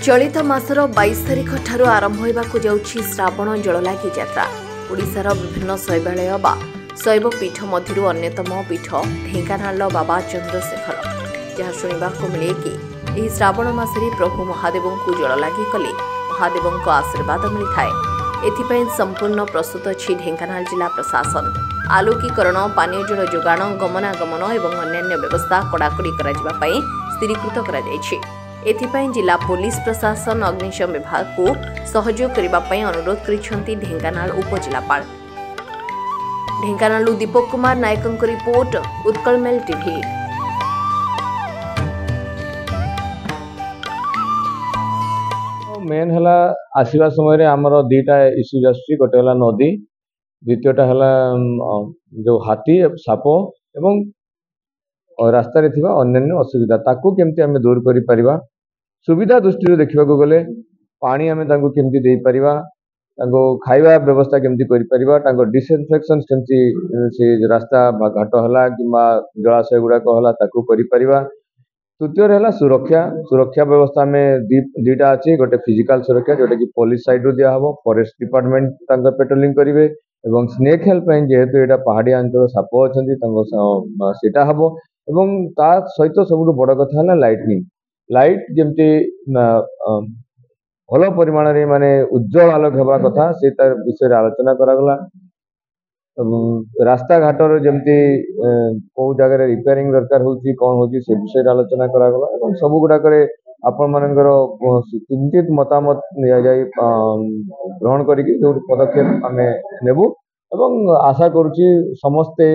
चलित मासर 22 तारिख ठारू आरंभ होइबाकु जाउछि श्रावण जललागी यात्रा। ओडिशार विभिन्न शैवालय बा शैव पीठ मध्यरु अन्यतम पीठ ढेंकानाल बाबा चंद्रशेखर, जहाँ शुणिबाकु मिले कि एही श्रावण मासरे प्रभु महादेवंकु जललागी कले महादेवंक आशीर्वाद मिलिथाए। एथिपई संपूर्ण प्रस्तुत अछि ढेंकानाल जिला प्रशासन। आलोकीकरण, पानीय जल जोगाण, गमनागमन एवं अन्यान्य व्यवस्था कड़ाकड़ी करा पई स्थिरीकृत करा जायछि। एथिपई जिला पुलिस प्रशासन अग्निशम विभाग को सहयोग करबा पई अनुरोध करिसेंती ढेंकानाल उपजिलापाल। ढेंकानालु दीपक कुमार नायकंक रिपोर्ट, उत्कल मेल टीवी। मेन हला आसीबा समय रे हमर दीटा इश्यूज आछि। गोटे हला नदी, द्वितीयटा हला जो हाथी साप एवं रास्ता रे थिबा अन्य असुविधा ताकू केमती हमें दूर करि परिबा। सुविधा दृष्टि देखा गले पानी आम केमती दे परिबा, खाଇବା व्यवस्था केमती करि परिबा, डिसइनफेक्शन केमती से रास्ता घाट हला कि जलाशय गुड़ाक हला ताकू करि परिबा। तृतीय है सुरक्षा व्यवस्था में दीटा अच्छी। गोटे फिजिकल सुरक्षा जोटा कि पुलिस साइड दिया हम, फॉरेस्ट डिपार्टमेंट पेट्रोलिंग करेंगे और स्नेक हेल्प जेहेतु यहाँ पहाड़िया अंचल साप अच्छा हम। एवं ता सहित सब बड़ कथा है लाइट जमती भल परिमाण माने उज्जवल आलोक होगा कथा से विषय आलोचना करागला। रास्ता घाटर जमती कौ जगह रिपेयरिंग दरकार होची कौन होची से विषय आलोचना करागला। एवं सब गुड़ाक आपण मानकर किंचित मतामत निया जाय ग्रहण करिक जो पदक्षेप आमे नेबु एवं आशा करुची समस्ते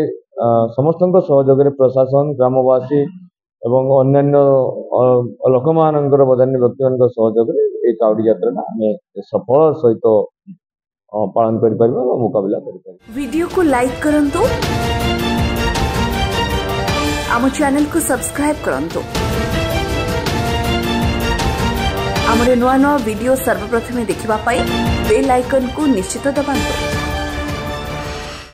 समस्तक सहयोग प्रशासन, ग्रामवासी एवं अन्यान्य लोक मानकर बदान्य व्यक्ति मान सहयोग ये कावड़ी यात्रा आमे सफल सहित पालन करि परिबा और मुकाबला करि परिबा। वीडियो को लाइक करंतु, आम चैनल को सब्सक्राइब करंतु, आमरे नुआ नुआ वीडियो सर्वप्रथमे देखिबा पाई बेल आइकन को निश्चित दबांतु।